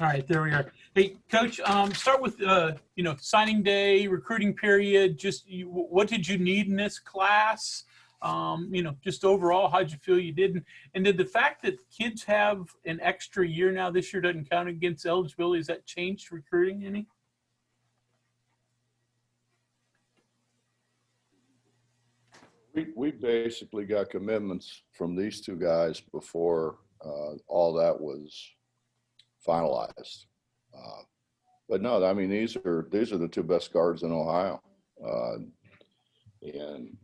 All right, there we are. Hey, Coach, start with, signing day, recruiting period. Just what did you need in this class? Just overall, how'd you feel you did? And did the fact that kids have an extra year now this year doesn't count against eligibility, has that changed recruiting any? We basically got commitments from these two guys before all that was finalized. But no, I mean, these are the two best guards in Ohio. And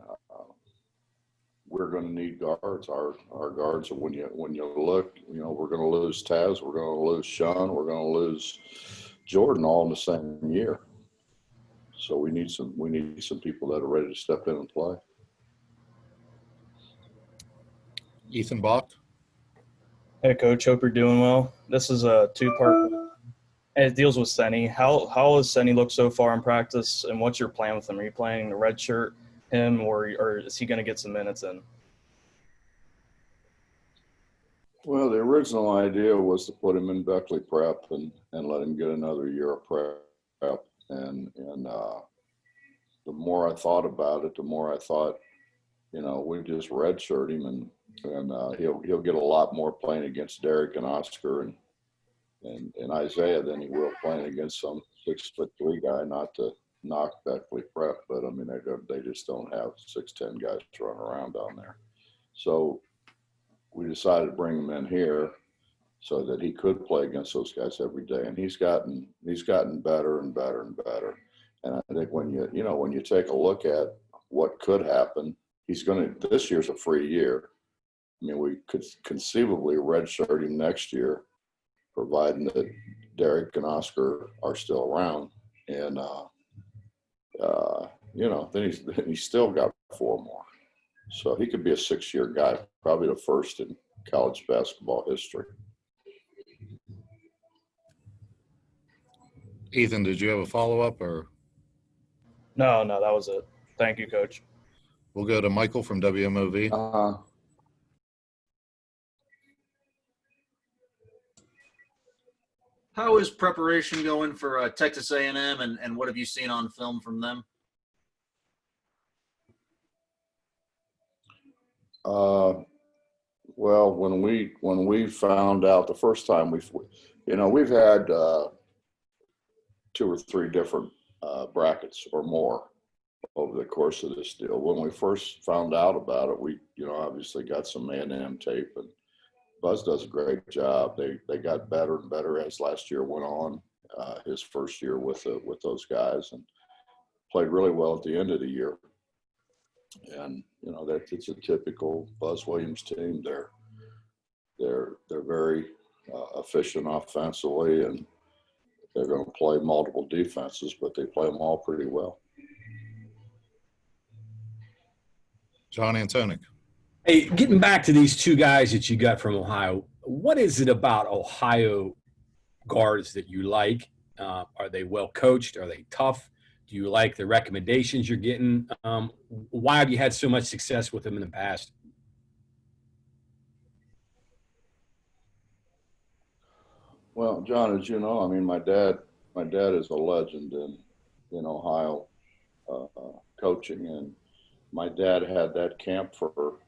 we're going to need guards. Our guards, when you look, we're going to lose Taz, we're going to lose Sean, we're going to lose Jordan all in the same year. So we need some people that are ready to step in and play. Ethan Bach. Hey, Coach. Hope you're doing well. This is a two-part. It deals with Senny. How has Senny looked so far in practice, and what's your plan with him? Are you planning to redshirt him, or is he going to get some minutes in? Well, the original idea was to put him in Beckley prep and let him get another year of prep. And the more I thought about it, the more I thought, we just redshirt him and he'll get a lot more playing against Derek and Oscar and Isaiah than he will playing against some 6'3" guy. Not to knock Beckley prep, but I mean they just don't have 6'10" guys running around down there. So we decided to bring him in here so that he could play against those guys every day, and he's gotten better and better and better. And I think when you take a look at what could happen, this year's a free year. I mean, we could conceivably redshirt him next year, providing that Derek and Oscar are still around. And, then he's still got 4 more. So he could be a 6-year guy, probably the first in college basketball history. Ethan, did you have a follow-up or? No, that was it. Thank you, Coach. We'll go to Michael from WMOV. How is preparation going for Texas A&M, and what have you seen on film from them? Well, when we found out the first time, we've had 2 or 3 different brackets or more over the course of this deal. When we first found out about it, we obviously got some A&M tape, and Buzz does a great job. They got better and better as last year went on. His first year with those guys, and played really well at the end of the year. And it's a typical Buzz Williams team. They're very efficient offensively, and they're going to play multiple defenses, but they play them all pretty well. John Antonic. Hey, getting back to these 2 guys that you got from Ohio, what is it about Ohio guards that you like? Are they well coached? Are they tough? Do you like the recommendations you're getting? Why have you had so much success with them in the past? Well, John, as you know, I mean, my dad is a legend in Ohio coaching, and my dad had that camp for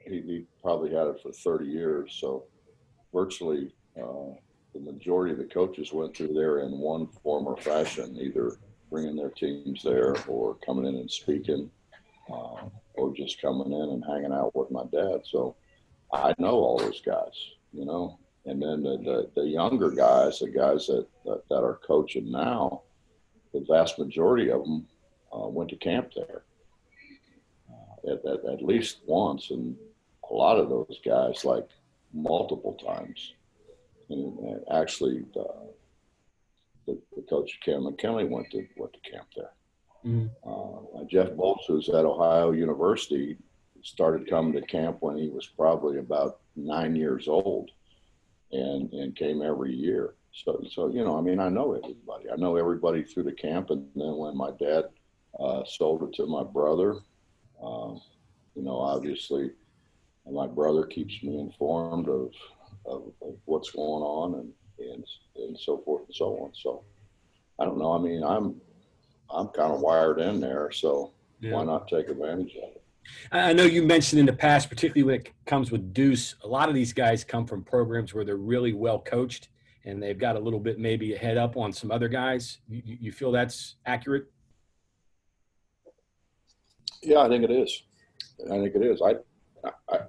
he probably had it for 30 years. So virtually the majority of the coaches went through there in one form or fashion, either bringing their teams there or coming in and speaking or just coming in and hanging out with my dad. So I know all those guys, and then the younger guys, the guys that are coaching now, the vast majority of them went to camp there at least once, and a lot of those guys like multiple times. And actually, the coach Ken McKinley went to camp there. Mm-hmm. Jeff Bolts, who's at Ohio University, started coming to camp when he was probably about 9 years old, and came every year. So I mean, I know everybody. I know everybody through the camp, and then when my dad sold it to my brother, obviously, my brother keeps me informed of what's going on, and so forth and so on. So I don't know. I mean, I'm kind of wired in there, so why not take advantage of it? I know you mentioned in the past, particularly when it comes with Deuce, a lot of these guys come from programs where they're really well coached and they've got a little bit maybe a head up on some other guys. You feel that's accurate? Yeah, I think it is. I think it is.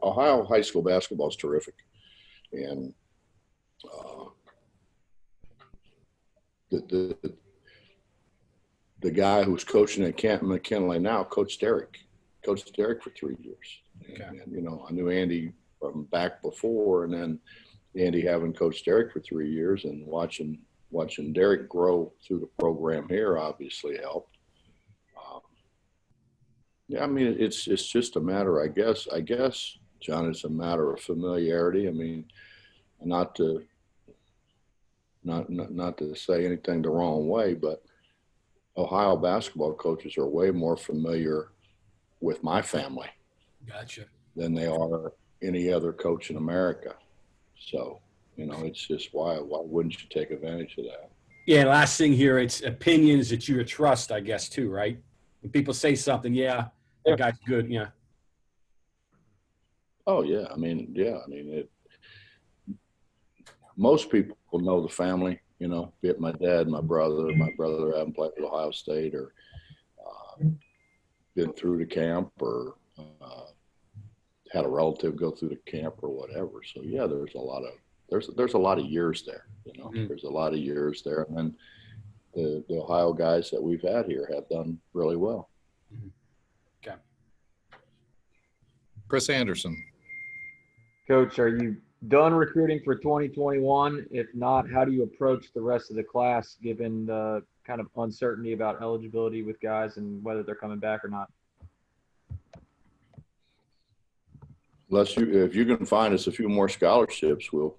Ohio high school basketball is terrific, and the guy who's coaching at Canton McKinley now coached Derek for 3 years. Okay. And, you know, I knew Andy from back before, and then Andy having coached Derek for 3 years and watching Derek grow through the program here obviously helped. Yeah, I mean, it's just a matter, I guess, John, it's a matter of familiarity. I mean, not to say anything the wrong way, but Ohio basketball coaches are way more familiar with my family Gotcha. than they are any other coach in America. So, you know, it's just why wouldn't you take advantage of that? Yeah, last thing here, it's opinions that you trust, I guess, too, right? When people say something, that guy's good, yeah. Oh yeah, most people know the family, you know, be it my dad, my brother haven't played at Ohio State or been through the camp or had a relative go through the camp or whatever. So yeah, there's a lot of years there, you know. Mm-hmm. There's a lot of years there, and then the Ohio guys that we've had here have done really well. Mm-hmm. Okay. Chris Anderson. Coach, are you done recruiting for 2021? If not, how do you approach the rest of the class given the kind of uncertainty about eligibility with guys and whether they're coming back or not? If you can find us a few more scholarships, we'll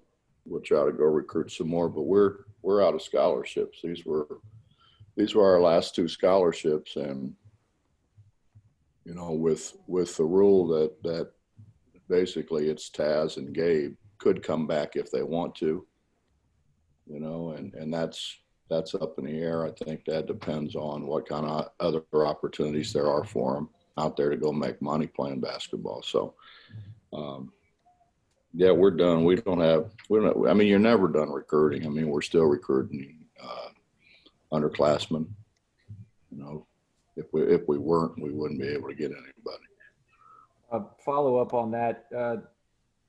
try to go recruit some more. But we're out of scholarships. These were our last 2 scholarships, and you know, with the rule that basically it's Taz and Gabe could come back if they want to, you know, and that's up in the air. I think that depends on what kind of other opportunities there are for them out there to go make money playing basketball. So, yeah, we're done. I mean, you're never done recruiting. I mean, we're still recruiting underclassmen. You know, if we weren't, we wouldn't be able to get anybody. Follow up on that.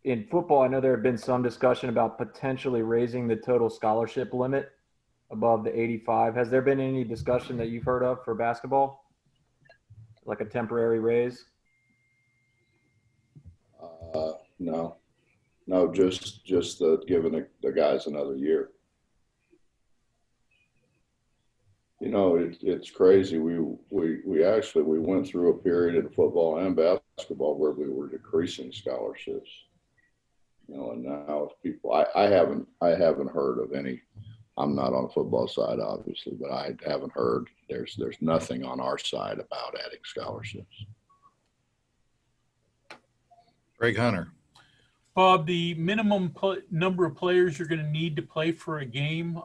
In football, I know there have been some discussion about potentially raising the total scholarship limit above the 85. Has there been any discussion that you've heard of for basketball, like a temporary raise? No, just giving the guys another year. You know, it's crazy. We actually went through a period in football and basketball where we were decreasing scholarships. You know, and now people, I haven't heard of any. I'm not on the football side, obviously, but I haven't heard. There's nothing on our side about adding scholarships. Greg Hunter. Bob, the minimum number of players you're going to need to play for a game,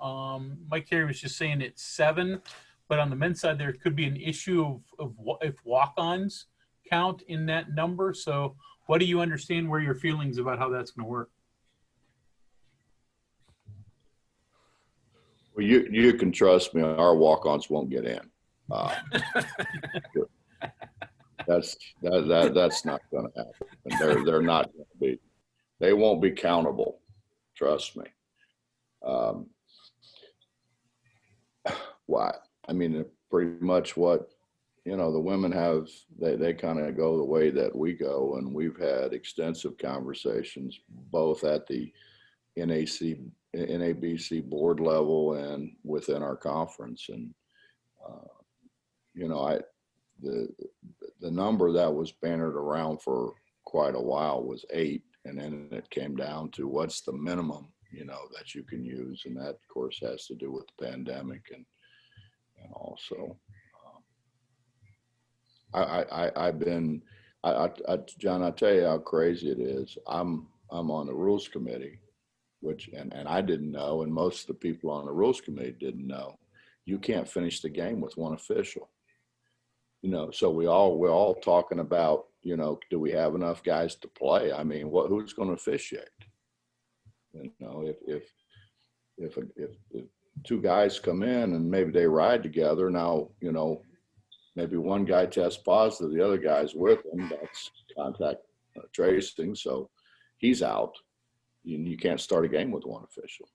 Mike Terry was just saying it's 7, but on the men's side, there could be an issue of if walk-ons count in that number. So what do you understand where your feelings about how that's going to work? Well, you can trust me, our walk-ons won't get in. That's not going to happen. They're not going to be. They won't be countable. Trust me. Why? I mean, pretty much what, you know, the women have, they kind of go the way that we go. And we've had extensive conversations, both at the NABC board level and within our conference. And, you know, the number that was bannered around for quite a while was 8. And then it came down to what's the minimum, you know, that you can use. And that, of course, has to do with the pandemic and also, John, I tell you how crazy it is. I'm on the rules committee, which, and I didn't know, and most of the people on the rules committee didn't know, you can't finish the game with one official. You know, so we're all talking about, you know, do we have enough guys to play? I mean, who's going to officiate? You know, if two guys come in and maybe they ride together, now, you know, maybe one guy tests positive, the other guy's with him. That's contact tracing, so he's out. You can't start a game with one official.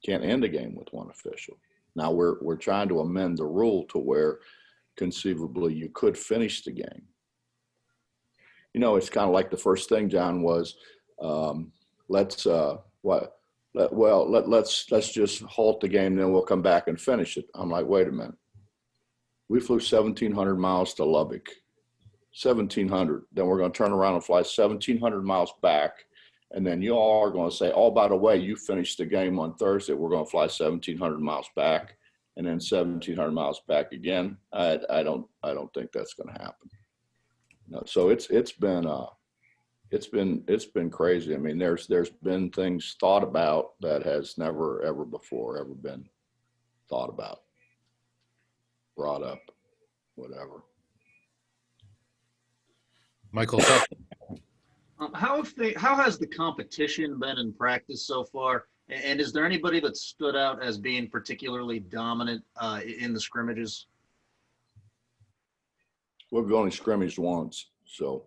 Can't end a game with one official. Now we're trying to amend the rule to where conceivably you could finish the game. You know, it's kind of like the first thing, John, was let's just halt the game, then we'll come back and finish it. I'm like, wait a minute. We flew 1,700 miles to Lubbock, 1,700. Then we're going to turn around and fly 1,700 miles back. And then you all are going to say, oh, by the way, you finished the game on Thursday. We're going to fly 1,700 miles back and then 1,700 miles back again. I don't think that's going to happen. No, so it's been crazy. I mean, there's been things thought about that has never ever before ever been thought about, brought up, whatever. Michael, How has the competition been in practice so far? And is there anybody that stood out as being particularly dominant in the scrimmages? We've only scrimmaged once, so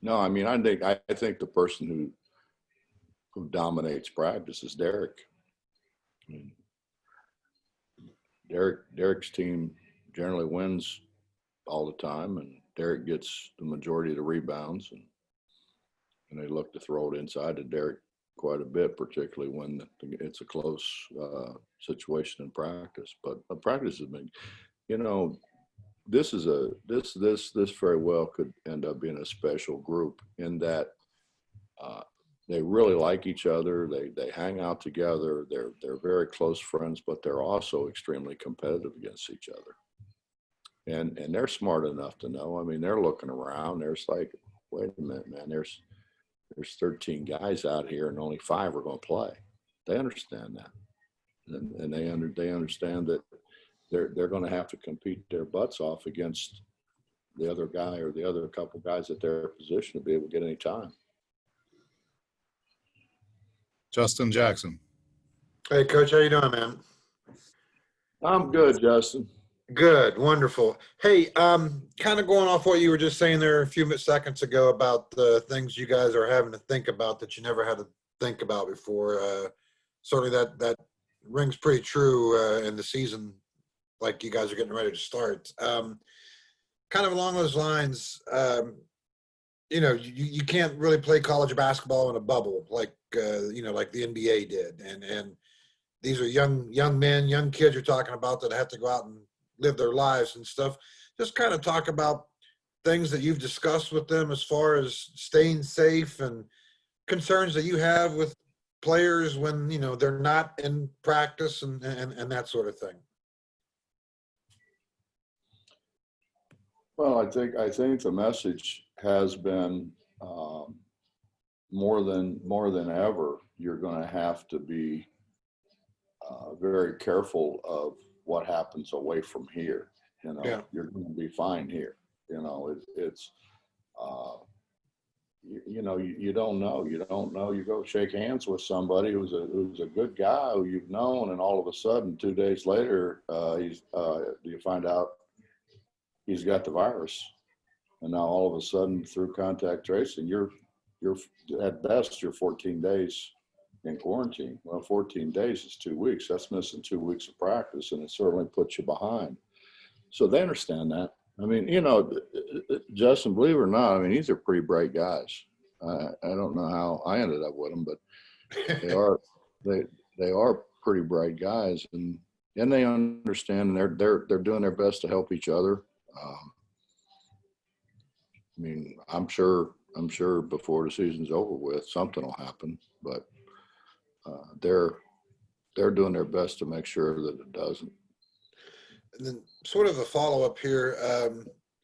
no. I mean, I think the person who dominates practice is Derek. I mean, Derek's team generally wins all the time, and Derek gets the majority of the rebounds, and they look to throw it inside to Derek quite a bit, particularly when it's a close situation in practice. But practice has been, you know, this very well could end up being a special group in that they really like each other. They hang out together. They're very close friends, but they're also extremely competitive against each other. And they're smart enough to know. I mean, they're looking around. There's like, wait a minute, man. There's 13 guys out here, and only 5 are going to play. They understand that, and they understand that they're going to have to compete their butts off against the other guy or the other couple guys at their position to be able to get any time. Justin Jackson. Hey, Coach, how you doing, man? I'm good, Justin. Good, wonderful. Hey, kind of going off what you were just saying there a few seconds ago about the things you guys are having to think about that you never had to think about before. Certainly that rings pretty true in the season, like you guys are getting ready to start. Kind of along those lines, you know, you can't really play college basketball in a bubble like you know, like the NBA did, and these are young men, young kids you're talking about that have to go out and live their lives and stuff. Just kind of talk about things that you've discussed with them as far as staying safe and concerns that you have with players when, you know, they're not in practice and that sort of thing. Well, I think the message has been more than ever. You're going to have to be very careful of what happens away from here. You know, yeah. You're going to be fine here. You know, it's you know, you don't know. You don't know. You go shake hands with somebody who's a good guy who you've known, and all of a sudden, 2 days later, you find out he's got the virus, and now all of a sudden, through contact tracing, you're at best you're 14 days in quarantine. Well, 14 days is 2 weeks. That's missing 2 weeks of practice, and it certainly puts you behind. So they understand that. I mean, you know, Justin, believe it or not, I mean, these are pretty bright guys. I don't know how I ended up with them, but they are pretty bright guys, and they understand, and they're doing their best to help each other. I mean, I'm sure before the season's over with, something will happen, but they're doing their best to make sure that it doesn't. And then sort of a follow-up here. I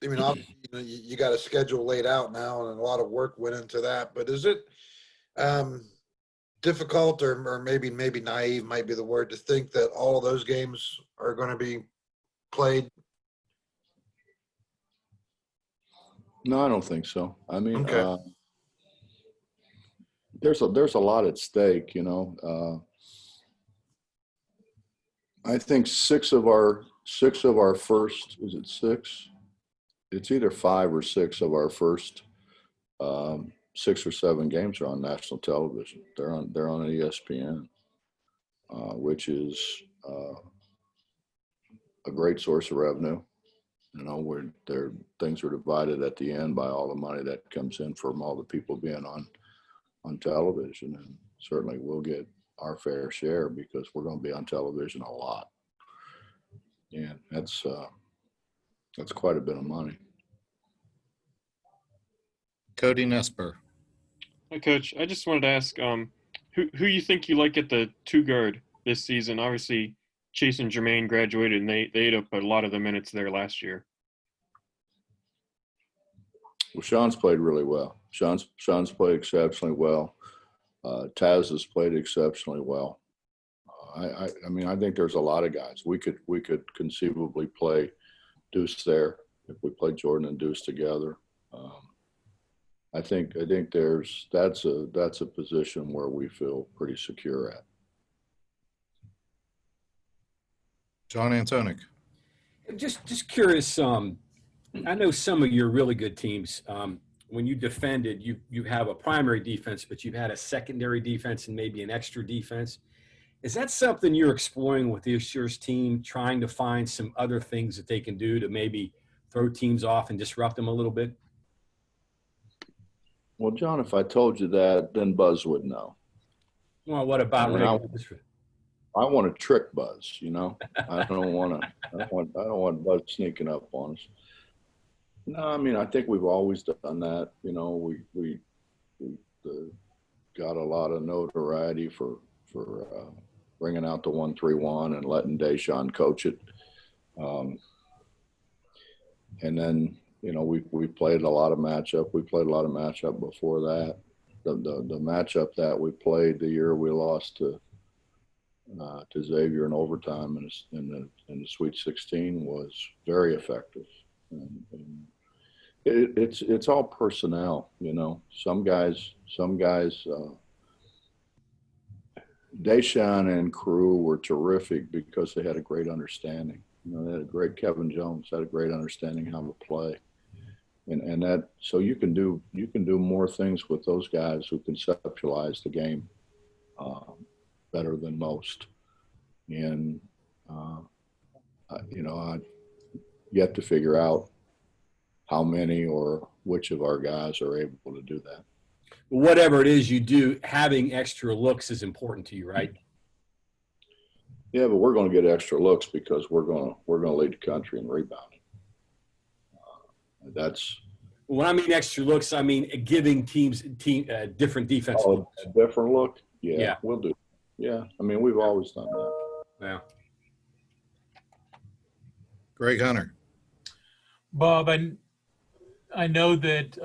mean, obviously, you know, you got a schedule laid out now, and a lot of work went into that. But is it, difficult or maybe naive might be the word to think that all of those games are going to be played? No, I don't think so. I mean, Okay. there's a lot at stake, you know. I think six of our first, is it six? It's either 5 or 6 of our first 6 or 7 games are on national television. They're on ESPN, which is a great source of revenue. You know, where things are divided at the end by all the money that comes in from all the people being on television, and certainly we'll get our fair share because we're going to be on television a lot, and that's quite a bit of money. Cody Nesper. Hi, Coach. I just wanted to ask who you think you like at the 2 guard this season. Obviously, Chase and Jermaine graduated, and they ate up a lot of the minutes there last year. Well, Sean's played really well. Sean's played exceptionally well. Taz has played exceptionally well. I mean, I think there's a lot of guys. We could conceivably play Deuce there if we play Jordan and Deuce together. I think that's a position where we feel pretty secure at. John Antonik. Just curious. I know some of your really good teams. When you defended, you have a primary defense, but you've had a secondary defense and maybe an extra defense. Is that something you're exploring with this year's team, trying to find some other things that they can do to maybe throw teams off and disrupt them a little bit? Well, John, if I told you that, then Buzz would know. Well, what about I want to trick Buzz, you know. I don't want Buzz sneaking up on us. No, I mean, I think we've always done that. You know, we got a lot of notoriety for bringing out the 1-3-1 and letting Deshaun coach it. And then, you know, we played a lot of matchup. We played a lot of matchup before that. The matchup that we played the year we lost to Xavier in overtime in the Sweet 16 was very effective. And it's all personnel, you know. Some guys. Deshaun and crew were terrific because they had a great understanding. You know, they had a great Kevin Jones had a great understanding how to play, and that so you can do more things with those guys who conceptualize the game better than most. And you know, I yet to figure out how many or which of our guys are able to do that. Whatever it is you do, having extra looks is important to you, right? Yeah, but we're going to get extra looks because we're going to lead the country in rebounding. That's when I mean extra looks, I mean giving teams different defense. A different look. Yeah, we'll do. Yeah, I mean we've always done that. Yeah. Greg Hunter. Bob, I know that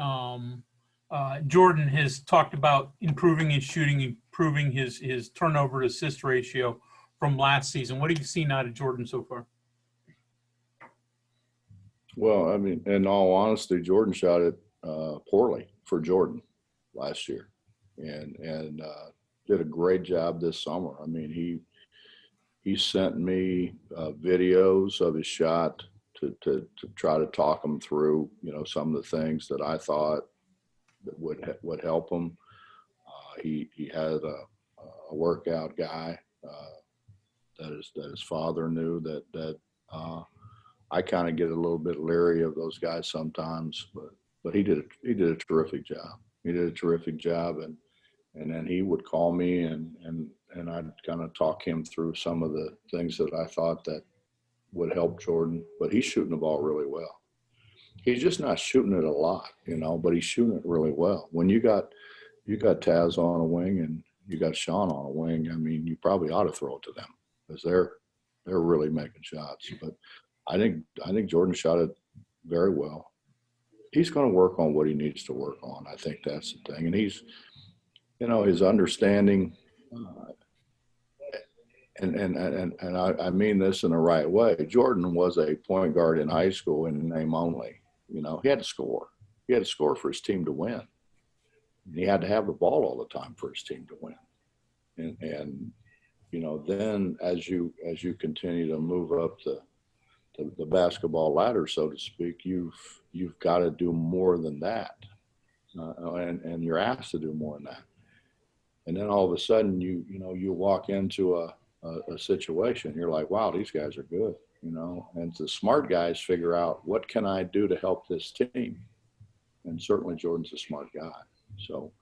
Jordan has talked about improving his shooting, improving his turnover to assist ratio from last season. What have you seen out of Jordan so far? Well, I mean, in all honesty, Jordan shot it poorly for Jordan last year, and did a great job this summer. I mean, he sent me videos of his shot to try to talk him through, you know, some of the things that I thought that would help him. He had a workout guy that his father knew that I kind of get a little bit leery of those guys sometimes, but he did a terrific job. He did a terrific job, and then he would call me and I'd kind of talk him through some of the things that I thought that would help Jordan. But he's shooting the ball really well. He's just not shooting it a lot, you know, but he's shooting it really well. When you got Taz on a wing and you got Sean on a wing, I mean, you probably ought to throw it to them because they're really making shots. But I think Jordan shot it very well. He's going to work on what he needs to work on. I think that's the thing. And he's, you know, his understanding and I mean this in the right way. Jordan was a point guard in high school in name only. You know, he had to score. He had to score for his team to win. And he had to have the ball all the time for his team to win. And you know, then as you continue to move up the basketball ladder, so to speak, you've got to do more than that, and you're asked to do more than that. And then all of a sudden, you walk into a situation, you're like, wow, these guys are good, you know. And the smart guys figure out, what can I do to help this team? And certainly Jordan's a smart guy, so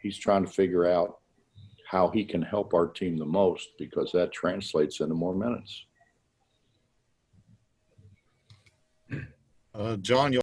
he's trying to figure out how he can help our team the most, because that translates into more minutes. John, you